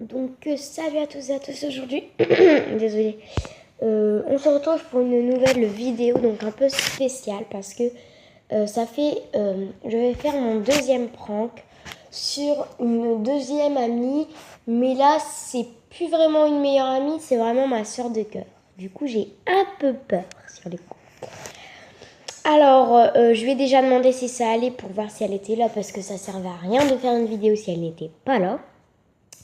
Donc salut à tous et à tous aujourd'hui. Désolée. On se retrouve pour une nouvelle vidéo, donc un peu spéciale parce que je vais faire mon deuxième prank sur une deuxième amie, mais là c'est plus vraiment une meilleure amie, c'est vraiment ma soeur de cœur. Du coup j'ai un peu peur sur les coups. Alors je lui ai déjà demandé si ça allait pour voir si elle était là parce que ça servait à rien de faire une vidéo si elle n'était pas là.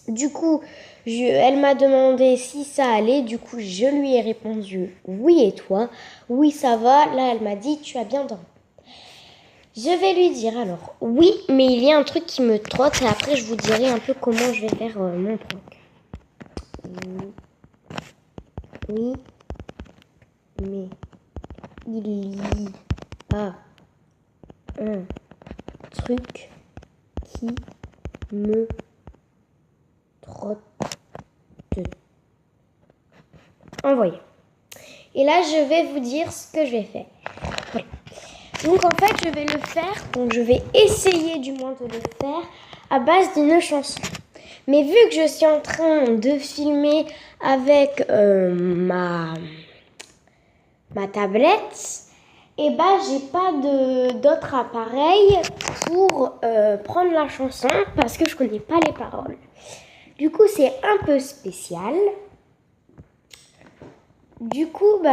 Du coup, elle m'a demandé si ça allait. Du coup, je lui ai répondu oui et toi. Oui, ça va. Là, elle m'a dit tu as bien dormi. Je vais lui dire alors oui, mais il y a un truc qui me trotte et après je vous dirai un peu comment je vais faire mon prank. Oui, mais il y a un truc qui me trotte. Envoyé. Et là, je vais vous dire ce que je vais faire. Voilà. Donc en fait, je vais le faire, donc je vais essayer du moins de le faire à base d'une chanson. Mais vu que je suis en train de filmer avec ma tablette, et bah j'ai pas d'autre appareil pour prendre la chanson parce que je connais pas les paroles. Du coup, c'est un peu spécial. Du coup,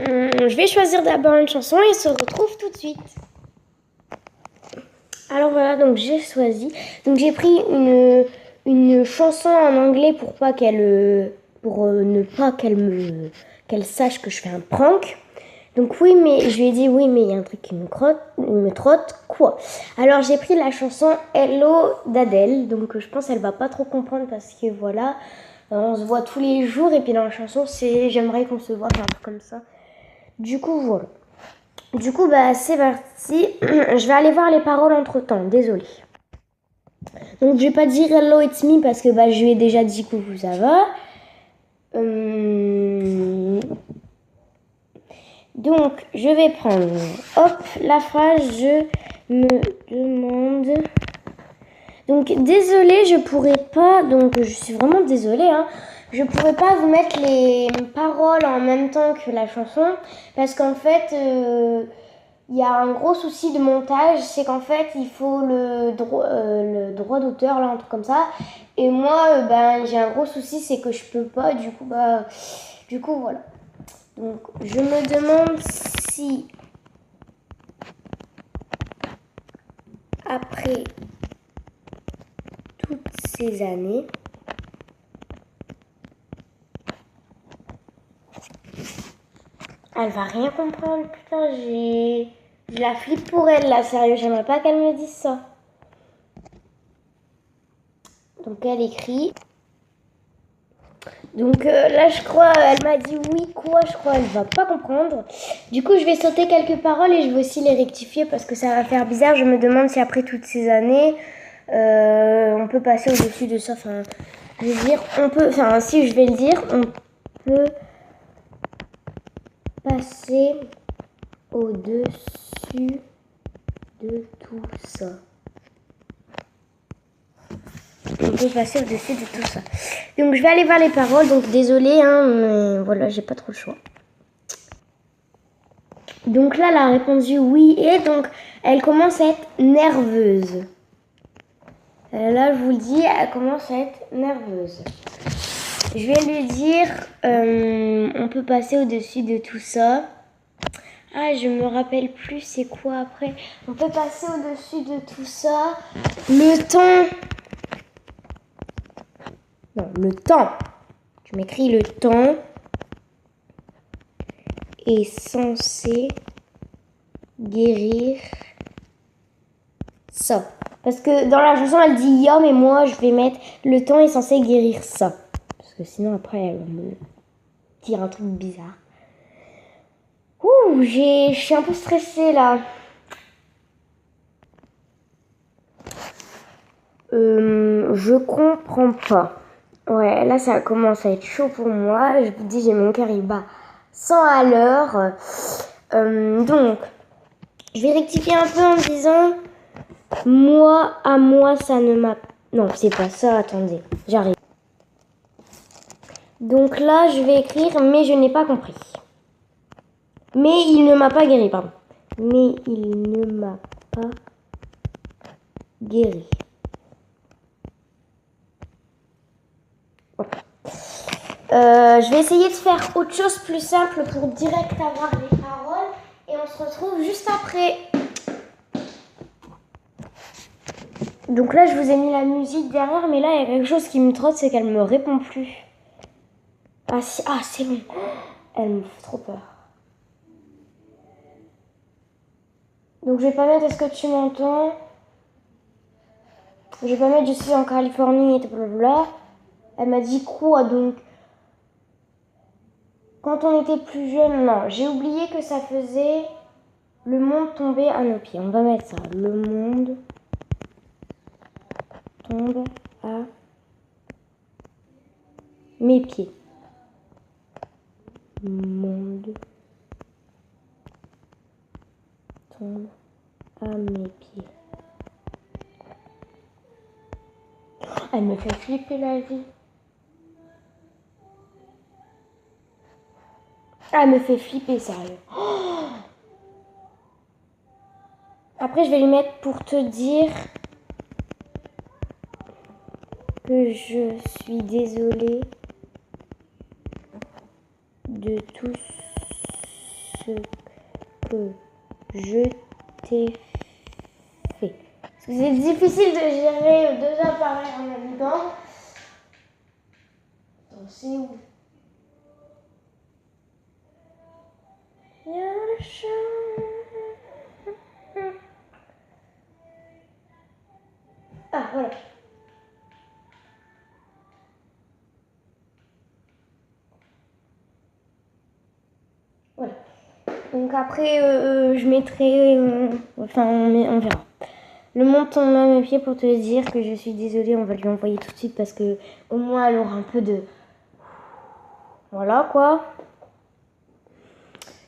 je vais choisir d'abord une chanson et on se retrouve tout de suite. Alors voilà, donc j'ai choisi. Donc j'ai pris une chanson en anglais pour pas ne pas qu'elle sache que je fais un prank. Donc oui, mais je lui ai dit oui, mais il y a un truc qui me trotte. Quoi? Alors j'ai pris la chanson Hello d'Adèle. Donc je pense qu'elle va pas trop comprendre parce que voilà, on se voit tous les jours et puis dans la chanson c'est j'aimerais qu'on se voit, un truc comme ça. Du coup voilà. Du coup c'est parti. Je vais aller voir les paroles entre temps. Désolée. Donc je vais pas dire hello it's me parce que je lui ai déjà dit coucou ça va. Donc je vais prendre la phrase je me demande. Donc désolée, je pourrais pas, donc je suis vraiment désolée, je pourrais pas vous mettre les paroles en même temps que la chanson parce qu'en fait il y a un gros souci de montage, c'est qu'en fait il faut le droit d'auteur là, un truc comme ça, et moi j'ai un gros souci, c'est que je peux pas, du coup voilà. Donc je me demande si après toutes ces années elle va rien comprendre, putain, je la flippe pour elle là, sérieux, j'aimerais pas qu'elle me dise ça. Donc elle écrit. Donc là je crois, elle m'a dit oui quoi, je crois elle va pas comprendre. Du coup je vais sauter quelques paroles et je vais aussi les rectifier parce que ça va faire bizarre. Je me demande si après toutes ces années, on peut passer au-dessus de ça. Enfin, je veux dire, si je vais le dire, on peut passer au-dessus de tout ça. On peut passer au-dessus de tout ça. Donc je vais aller voir les paroles. Donc désolée, mais voilà, j'ai pas trop le choix. Donc là, elle a répondu oui et donc elle commence à être nerveuse. Là, je vous le dis, elle commence à être nerveuse. Je vais lui dire, on peut passer au-dessus de tout ça. Ah, je me rappelle plus c'est quoi après. On peut passer au-dessus de tout ça. Le temps. Non, le temps. Tu m'écris le temps est censé guérir ça. Parce que dans la chanson, elle dit ya, mais moi, je vais mettre le temps est censé guérir ça. Parce que sinon, après, elle va me dire un truc bizarre. Ouh, je suis un peu stressée, là. Je comprends pas. Ouais, là, ça commence à être chaud pour moi. Je vous dis, j'ai mon cœur, il bat 100 à l'heure. Donc, je vais rectifier un peu en disant... Moi, à moi, ça ne m'a Non, c'est pas ça, attendez, j'arrive. Donc là, je vais écrire, mais je n'ai pas compris. Mais il ne m'a pas guéri, pardon. Mais il ne m'a pas guéri. Je vais essayer de faire autre chose plus simple pour direct avoir les paroles. Et on se retrouve juste après. Donc là, je vous ai mis la musique derrière, mais là, il y a quelque chose qui me trotte, c'est qu'elle me répond plus. Ah, si, ah, c'est bon. Elle me fait trop peur. Donc je vais pas mettre est-ce que tu m'entends. Je vais pas mettre je suis en Californie et blablabla. Elle m'a dit quoi donc? Quand on était plus jeune, non. J'ai oublié que ça faisait le monde tomber à nos pieds. On va mettre ça. Le monde tombe à mes pieds. Monde tombe à mes pieds. Elle me fait flipper la vie. Elle me fait flipper, sérieux. Oh, après, je vais lui mettre pour te dire que je suis désolée de tout ce que je t'ai fait. Parce que c'est difficile de gérer deux appareils en même temps. Attends, c'est où? Ah, voilà. Voilà. Donc après, je mettrai... enfin, on verra. Le monde tombe à mes pieds pour te dire que je suis désolée. On va lui envoyer tout de suite parce que au moins elle aura un peu de... Voilà, quoi.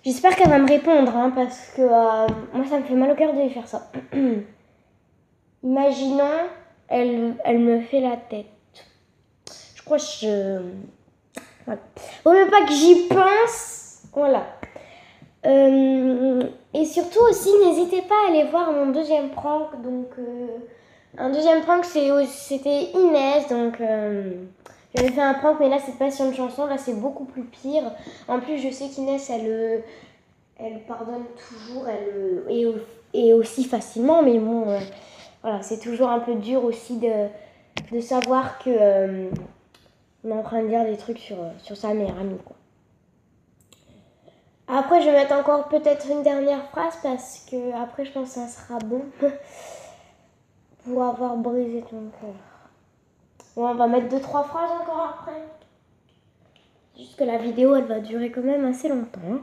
J'espère qu'elle va me répondre, hein, parce que moi, ça me fait mal au cœur de lui faire ça. Imaginons, elle me fait la tête. Je crois que voilà. Vaut mieux pas que j'y pense. Voilà. Et surtout aussi, n'hésitez pas à aller voir mon deuxième prank. Donc, un deuxième prank, c'était Inès. Donc, j'avais fait un prank, mais là, c'est pas sur une chanson. Là, c'est beaucoup plus pire. En plus, je sais qu'Inès, elle pardonne toujours. Et aussi facilement. Mais bon, voilà, c'est toujours un peu dur aussi de savoir que on est en train de dire des trucs sur sa meilleure amie, quoi. Après, je vais mettre encore peut-être une dernière phrase parce que après, je pense que ça sera bon pour avoir brisé ton cœur. Bon, on va mettre 2-3 phrases encore après. Juste que la vidéo, elle va durer quand même assez longtemps. Hein.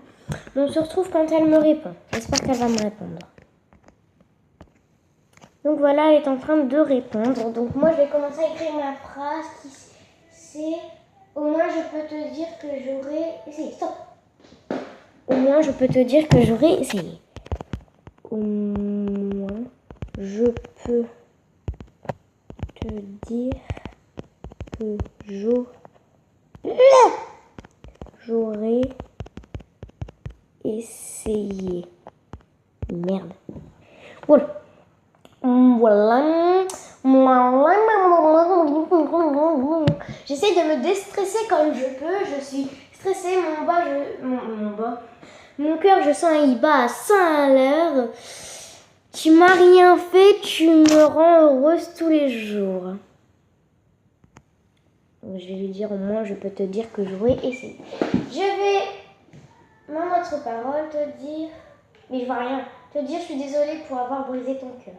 On se retrouve quand elle me répond. J'espère qu'elle va me répondre. Donc voilà, elle est en train de répondre. Donc moi, je vais commencer à écrire ma phrase qui c'est « Au moins, je peux te dire que j'aurais... » Essayez, stop. Au moins, je peux te dire que j'aurais essayé. Au moins, je peux te dire que j'aurais essayé. Merde. Voilà. Voilà. J'essaie de me déstresser comme je peux. Je suis stressée. Mon cœur, je sens, il bat à 100 à l'heure. Tu m'as rien fait, tu me rends heureuse tous les jours. Donc, je vais lui dire au moins, je peux te dire que j'aurais essayé. Je vais, mon autre parole, te dire, mais je vois rien, te dire je suis désolée pour avoir brisé ton cœur.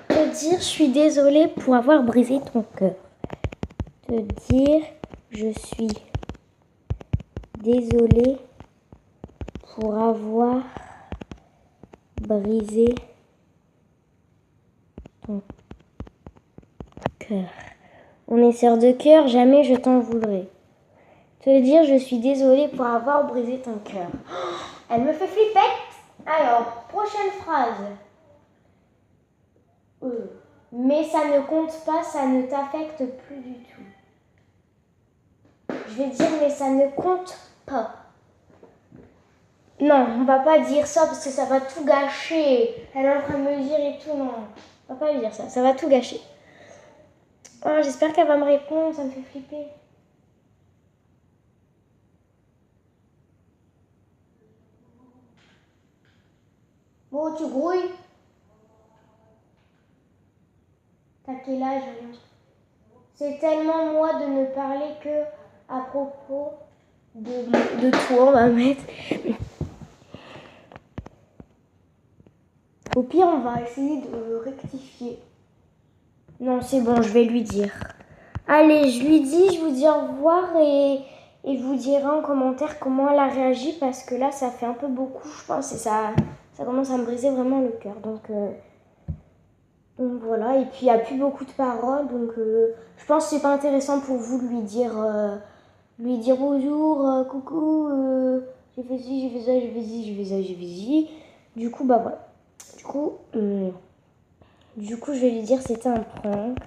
Te dire je suis désolée pour avoir brisé ton cœur. Te dire je suis désolée pour avoir brisé ton cœur. On est sœurs de cœur, jamais je t'en voudrais. Te dire je suis désolée pour avoir brisé ton cœur. Elle me fait flipper. Alors, prochaine phrase. Mais ça ne compte pas, ça ne t'affecte plus du tout. Je vais dire, mais ça ne compte pas. Non, on va pas dire ça parce que ça va tout gâcher. Elle est en train de me dire et tout, non. On va pas lui dire ça, ça va tout gâcher. Oh, j'espère qu'elle va me répondre, ça me fait flipper. Bon, tu grouilles? T'as quel âge? C'est tellement moi de ne parler que à propos de toi, on va mettre. Au pire, on va essayer de rectifier. Non, c'est bon, je vais lui dire. Allez, je lui dis, je vous dis au revoir et je vous dirai en commentaire comment elle a réagi parce que là, ça fait un peu beaucoup, je pense, et ça commence à me briser vraiment le cœur. Donc voilà, et puis il n'y a plus beaucoup de paroles, donc je pense que c'est pas intéressant pour vous de lui dire bonjour, coucou, j'ai fait ci, j'ai fait ça, j'ai fait ci, j'ai fait ça, j'ai fait ci. Du coup, bah voilà. Du coup, je vais lui dire c'était un prank.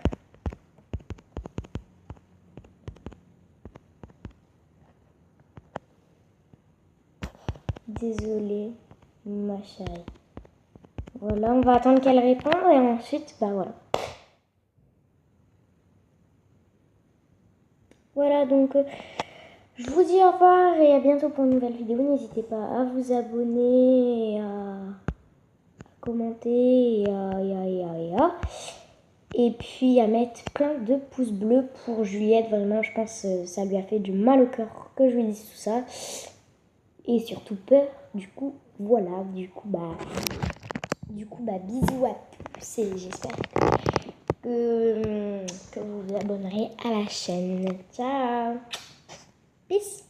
Désolée, ma chérie. Voilà, on va attendre qu'elle réponde et ensuite, bah voilà. Voilà, donc je vous dis au revoir et à bientôt pour une nouvelle vidéo. N'hésitez pas à vous abonner, et à commenter et puis à mettre plein de pouces bleus pour Juliette. Vraiment, je pense que ça lui a fait du mal au cœur que je lui dise tout ça. Et surtout peur. Du coup, voilà. Du coup, bisous à tous et j'espère que vous vous abonnerez à la chaîne. Ciao. Peace.